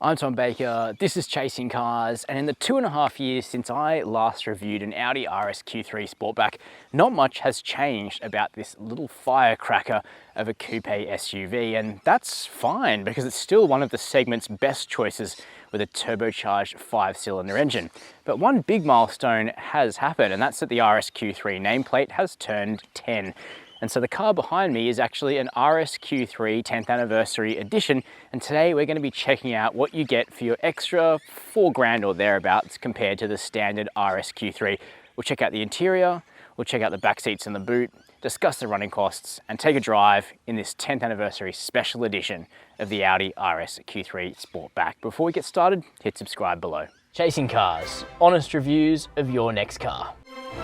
I'm Tom Baker, this is Chasing Cars, and in the 2.5 years since I last reviewed an Audi RSQ3 Sportback, not much has changed about this little firecracker of a coupe SUV, and that's fine because it's still one of the segment's best choices with a turbocharged 5-cylinder engine. But one big milestone has happened, and that's that the RSQ3 nameplate has turned 10. And so the car behind me is actually an RSQ3 10th anniversary edition. And today we're going to be checking out what you get for your extra $4,000 or thereabouts compared to the standard RSQ3. We'll check out the interior, we'll check out the back seats and the boot, discuss the running costs, and take a drive in this 10th anniversary special edition of the Audi RSQ3 Sportback. Before we get started, hit subscribe below. Chasing Cars, honest reviews of your next car.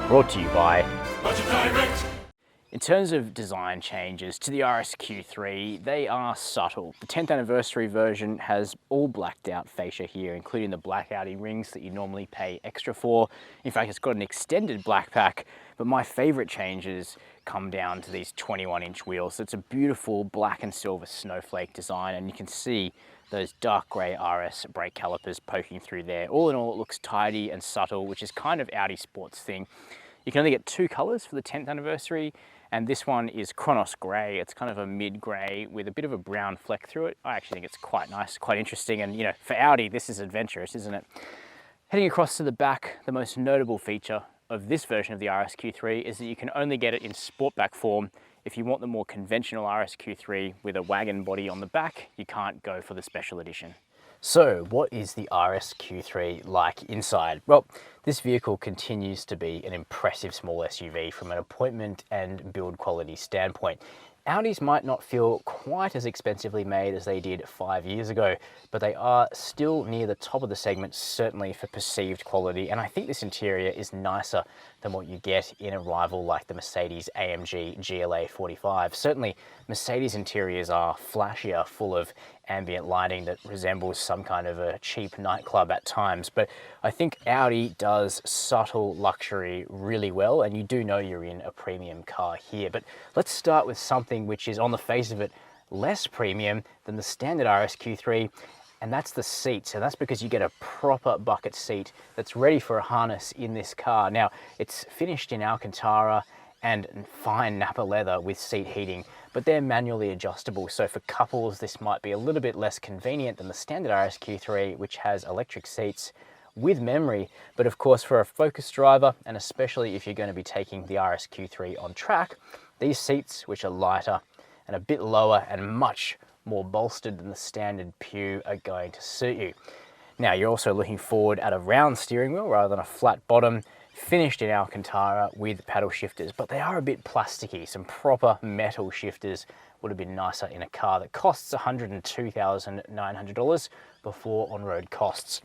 Brought to you by Budget Direct. In terms of design changes to the RSQ3, they are subtle. The 10th anniversary version has all blacked out fascia here, including the black Audi rings that you normally pay extra for. In fact, it's got an extended black pack, but my favorite changes come down to these 21-inch wheels. It's a beautiful black and silver snowflake design, and you can see those dark grey RS brake calipers poking through there. All in all, it looks tidy and subtle, which is kind of Audi Sport's thing. You can only get 2 colours for the 10th anniversary, and this one is Chronos Grey. It's kind of a mid-grey with a bit of a brown fleck through it. I actually think it's quite nice, quite interesting, and you know, for Audi, this is adventurous, isn't it? Heading across to the back, the most notable feature of this version of the RSQ3 is that you can only get it in Sportback form. If you want the more conventional RSQ3 with a wagon body on the back, you can't go for the special edition. So what is the RSQ3 like inside? Well, this vehicle continues to be an impressive small SUV from an appointment and build quality standpoint. Audis might not feel quite as expensively made as they did 5 years ago, but they are still near the top of the segment, certainly for perceived quality, and I think this interior is nicer than what you get in a rival like the Mercedes AMG GLA 45. Certainly, Mercedes interiors are flashier, full of ambient lighting that resembles some kind of a cheap nightclub at times, but I think Audi does subtle luxury really well, and you do know you're in a premium car here. But let's start with something which is, on the face of it, less premium than the standard RSQ3, and that's the seats. And that's because you get a proper bucket seat that's ready for a harness in this car. Now, it's finished in Alcantara and fine Napa leather with seat heating, but they're manually adjustable. So for couples, this might be a little bit less convenient than the standard RSQ3, which has electric seats with memory. But of course, for a focus driver, and especially if you're going to be taking the RSQ3 on track, these seats, which are lighter and a bit lower and much more bolstered than the standard pew, are going to suit you. Now, you're also looking forward at a round steering wheel rather than a flat bottom, finished in Alcantara with paddle shifters, but they are a bit plasticky. Some proper metal shifters would have been nicer in a car that costs $102,900 before on-road costs.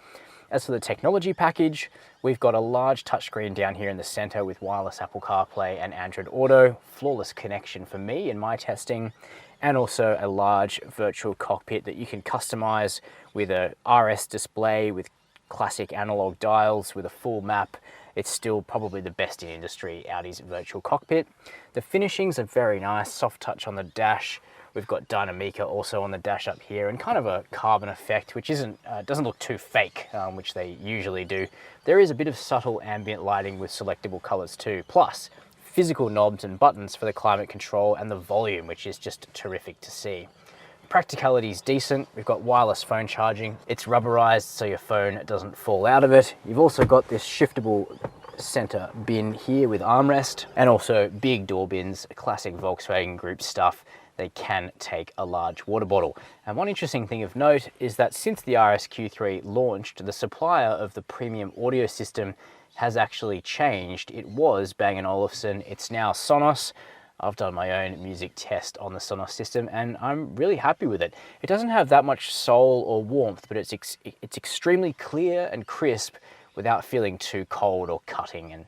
As for the technology package, we've got a large touchscreen down here in the center with wireless Apple CarPlay and Android Auto, flawless connection for me in my testing, and also a large virtual cockpit that you can customize with a RS display with classic analog dials with a full map. It's still probably the best in industry, Audi's virtual cockpit. The finishings are very nice, soft touch on the dash. We've got Dynamica also on the dash up here, and kind of a carbon effect, which doesn't look too fake, which they usually do. There is a bit of subtle ambient lighting with selectable colors too, plus physical knobs and buttons for the climate control and the volume, which is just terrific to see. Practicality is decent. We've got wireless phone charging. It's rubberized so your phone doesn't fall out of it. You've also got this shiftable center bin here with armrest, and also big door bins, classic Volkswagen Group stuff. They can take a large water bottle. And one interesting thing of note is that since the RSQ3 launched, the supplier of the premium audio system has actually changed. It was Bang & Olufsen, it's now Sonos. I've done my own music test on the Sonos system, and I'm really happy with it. It doesn't have that much soul or warmth, but it's extremely clear and crisp without feeling too cold or cutting, and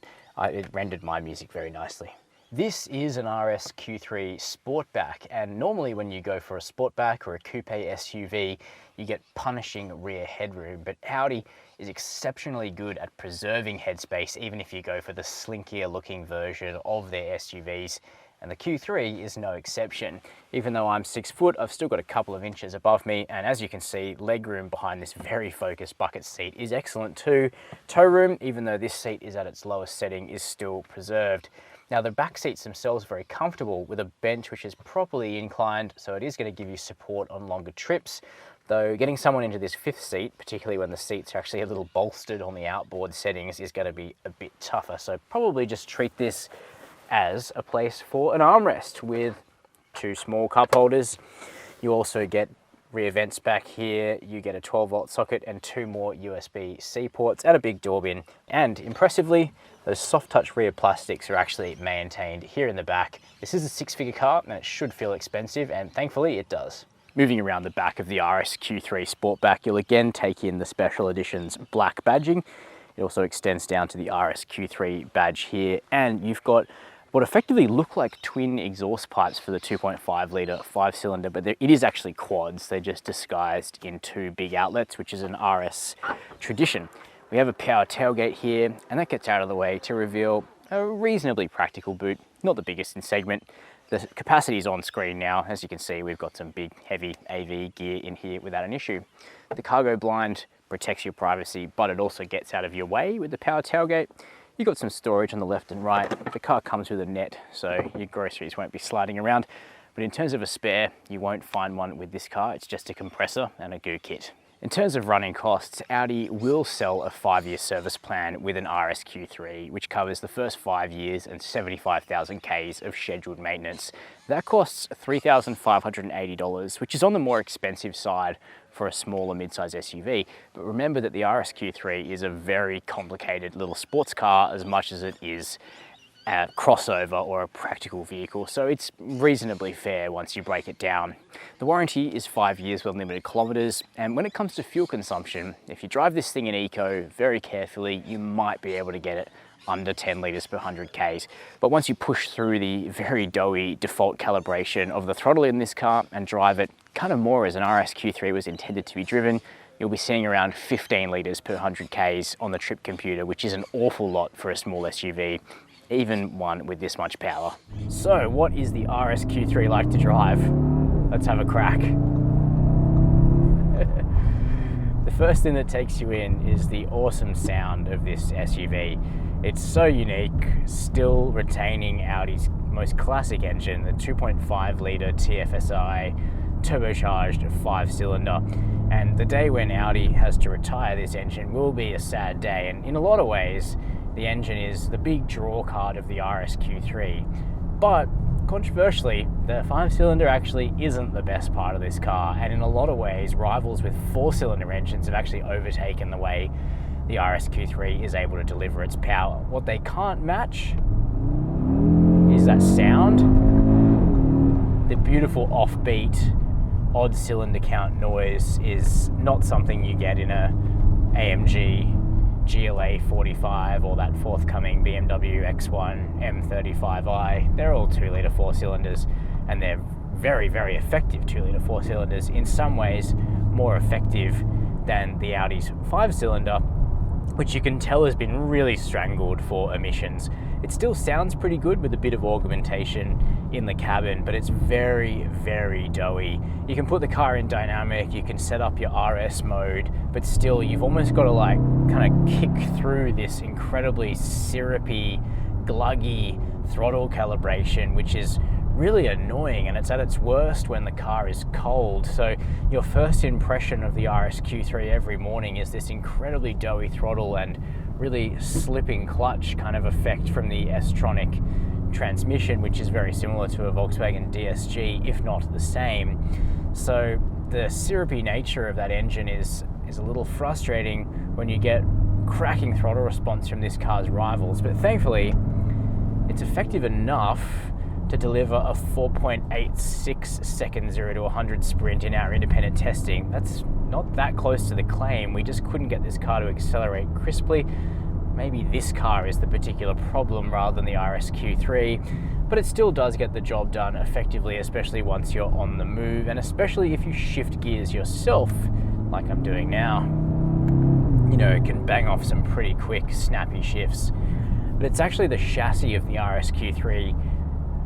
it rendered my music very nicely. This is an RSQ3 Sportback, and normally when you go for a Sportback or a coupe SUV, you get punishing rear headroom, but Audi is exceptionally good at preserving headspace, even if you go for the slinkier looking version of their SUVs. and the Q3 is no exception. Even though I'm 6 foot, I've still got a couple of inches above me, and as you can see, legroom behind this very focused bucket seat is excellent too. Toe room, even though this seat is at its lowest setting, is still preserved. Now the back seats themselves are very comfortable with a bench which is properly inclined, so it is going to give you support on longer trips. Though getting someone into this 5th seat, particularly when the seats are actually a little bolstered on the outboard settings, is going to be a bit tougher. So probably just treat this as a place for an armrest with 2 small cup holders. You also get rear vents back here. You get a 12-volt socket and 2 more USB-C ports and a big door bin. And impressively, those soft touch rear plastics are actually maintained here in the back. This is a 6-figure car and it should feel expensive, and thankfully it does. Moving around the back of the RSQ3 Sportback, you'll again take in the Special Edition's black badging. It also extends down to the RSQ3 badge here, and you've got what effectively look like twin exhaust pipes for the 2.5 litre 5-cylinder, but it is actually quads. They're just disguised in 2 big outlets, which is an RS tradition. We have a power tailgate here, and that gets out of the way to reveal a reasonably practical boot, not the biggest in segment. The capacity is on screen now. As you can see, we've got some big, heavy AV gear in here without an issue. The cargo blind protects your privacy, but it also gets out of your way with the power tailgate. You've got some storage on the left and right. The car comes with a net, so your groceries won't be sliding around. But in terms of a spare, you won't find one with this car. It's just a compressor and a goo kit. In terms of running costs, Audi will sell a 5-year service plan with an RSQ3, which covers the first 5 years and 75,000 Ks of scheduled maintenance. That costs $3,580, which is on the more expensive side for a smaller mid-size SUV. But remember that the RSQ3 is a very complicated little sports car as much as it is a crossover or a practical vehicle, so it's reasonably fair once you break it down. The warranty is 5 years with unlimited kilometers, and when it comes to fuel consumption, if you drive this thing in eco very carefully, you might be able to get it under 10 litres per 100 Ks. But once you push through the very doughy default calibration of the throttle in this car and drive it kind of more as an RSQ3 was intended to be driven, you'll be seeing around 15 litres per 100 Ks on the trip computer, which is an awful lot for a small SUV, even one with this much power. So what is the RSQ3 like to drive? Let's have a crack. The first thing that takes you in is the awesome sound of this SUV. It's so unique, still retaining Audi's most classic engine, the 2.5 litre TFSI turbocharged 5-cylinder. And the day when Audi has to retire this engine will be a sad day, and in a lot of ways the engine is the big draw card of the RSQ3. But controversially, the 5-cylinder actually isn't the best part of this car, and in a lot of ways rivals with 4-cylinder engines have actually overtaken the way the RSQ3 is able to deliver its power. What they can't match is that sound. The beautiful offbeat odd cylinder count noise is not something you get in a AMG GLA 45 or that forthcoming BMW X1 M35i. They're all 2-litre 4-cylinders, and they're very, very effective 2-litre 4-cylinders, in some ways more effective than the Audi's 5-cylinder, which you can tell has been really strangled for emissions. It still sounds pretty good with a bit of augmentation in the cabin, but it's very, very doughy. You can put the car in dynamic, you can set up your RS mode, but still you've almost got to like kind of kick through this incredibly syrupy, gluggy throttle calibration, which is really annoying, and it's at its worst when the car is cold. So your first impression of the RSQ3 every morning is this incredibly doughy throttle and really slipping clutch kind of effect from the S-tronic transmission, which is very similar to a Volkswagen DSG, if not the same. So the syrupy nature of that engine is a little frustrating when you get cracking throttle response from this car's rivals, but thankfully it's effective enough to deliver a 4.86 second 0 to 100 sprint in our independent testing. That's not that close to the claim. We just couldn't get this car to accelerate crisply. Maybe this car is the particular problem rather than the RSQ3, but it still does get the job done effectively, especially once you're on the move, and especially if you shift gears yourself, like I'm doing now. You know, it can bang off some pretty quick, snappy shifts. But it's actually the chassis of the RSQ3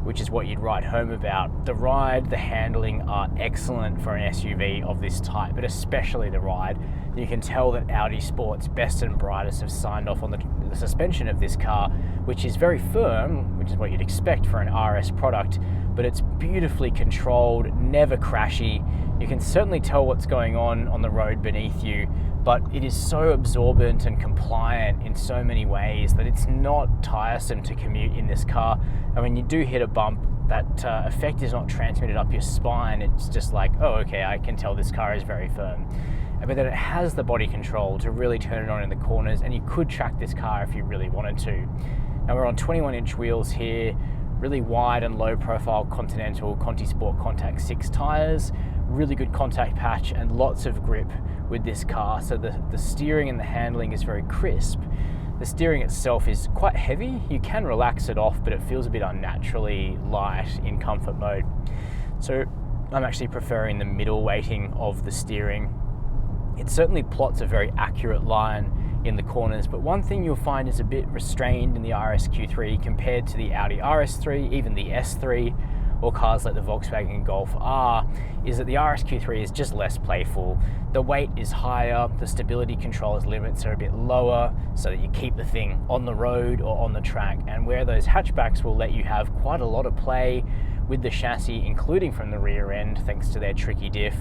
which is what you'd write home about. The ride, the handling are excellent for an SUV of this type, but especially the ride. You can tell that Audi Sport's best and brightest have signed off on the suspension of this car, which is very firm, which is what you'd expect for an RS product, but it's beautifully controlled, never crashy. You can certainly tell what's going on the road beneath you, but it is so absorbent and compliant in so many ways that it's not tiresome to commute in this car. And when you do hit a bump, that effect is not transmitted up your spine. It's just like, oh, okay, I can tell this car is very firm. But then it has the body control to really turn it on in the corners, and you could track this car if you really wanted to. Now we're on 21-inch wheels here, really wide and low profile Continental Conti Sport Contact 6 tires, really good contact patch and lots of grip with this car. So the steering and the handling is very crisp. The steering itself is quite heavy. You can relax it off, but it feels a bit unnaturally light in comfort mode. So I'm actually preferring the middle weighting of the steering. It certainly plots a very accurate line in the corners, but one thing you'll find is a bit restrained in the RSQ3 compared to the Audi RS3, even the S3, or cars like the Volkswagen Golf R, is that the RSQ3 is just less playful. The weight is higher, the stability control's limits are a bit lower so that you keep the thing on the road or on the track, and where those hatchbacks will let you have quite a lot of play with the chassis, including from the rear end thanks to their tricky diff,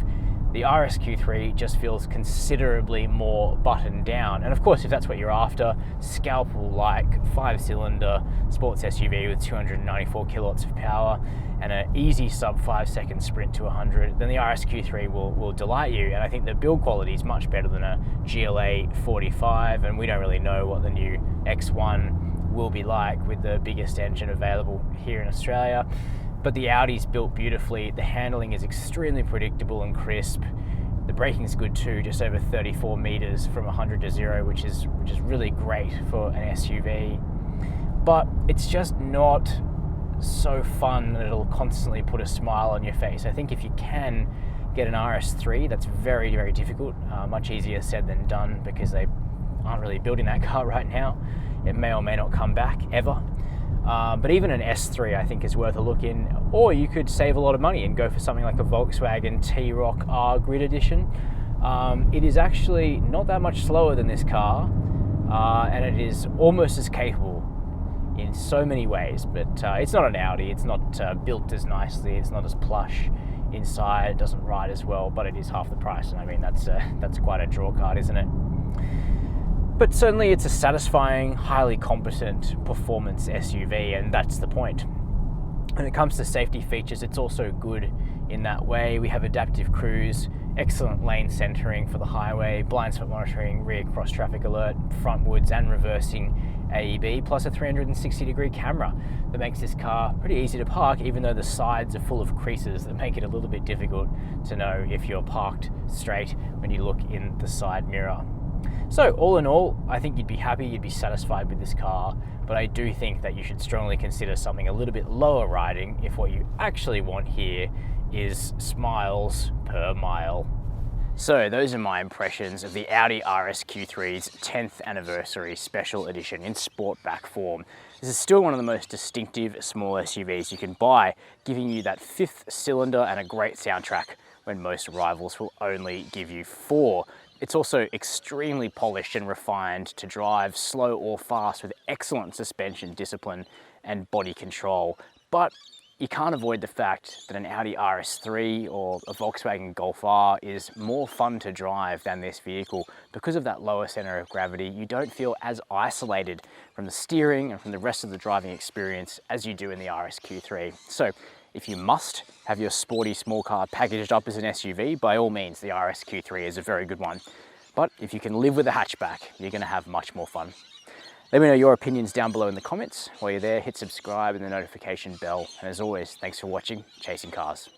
the RSQ3 just feels considerably more buttoned down. And of course, if that's what you're after, scalpel-like 5-cylinder sports SUV with 294 kilowatts of power and an easy sub 5-second sprint to 100, then the RSQ3 will delight you. And I think the build quality is much better than a GLA 45, and we don't really know what the new X1 will be like with the biggest engine available here in Australia. But the Audi's built beautifully, the handling is extremely predictable and crisp. The braking's good too, just over 34 meters from 100 to 0, which is really great for an SUV. But it's just not so fun that it'll constantly put a smile on your face. I think if you can get an RS3, that's very, very difficult. Much easier said than done, because they aren't really building that car right now. It may or may not come back ever. But even an S3 I think is worth a look in, or you could save a lot of money and go for something like a Volkswagen T-Roc R Grid Edition. It is actually not that much slower than this car, and it is almost as capable in so many ways, but it's not an Audi, it's not built as nicely, it's not as plush inside, it doesn't ride as well, but it is half the price, and I mean that's quite a draw card, isn't it? But certainly it's a satisfying, highly competent performance SUV, and that's the point. When it comes to safety features, it's also good in that way. We have adaptive cruise, excellent lane centering for the highway, blind spot monitoring, rear cross traffic alert, frontwards and reversing AEB, plus a 360-degree camera that makes this car pretty easy to park, even though the sides are full of creases that make it a little bit difficult to know if you're parked straight when you look in the side mirror. So all in all, I think you'd be happy, you'd be satisfied with this car, but I do think that you should strongly consider something a little bit lower riding if what you actually want here is smiles per mile. So those are my impressions of the Audi RSQ3's 10th anniversary special edition in Sportback form. This is still one of the most distinctive small SUVs you can buy, giving you that 5th cylinder and a great soundtrack when most rivals will only give you 4. It's also extremely polished and refined to drive slow or fast with excellent suspension discipline and body control. But you can't avoid the fact that an Audi RS3 or a Volkswagen Golf R is more fun to drive than this vehicle. Because of that lower center of gravity, you don't feel as isolated from the steering and from the rest of the driving experience as you do in the RSQ3. So if you must have your sporty small car packaged up as an SUV, by all means, the RSQ3 is a very good one. But if you can live with a hatchback, you're going to have much more fun. Let me know your opinions down below in the comments. While you're there, hit subscribe and the notification bell. And as always, thanks for watching Chasing Cars.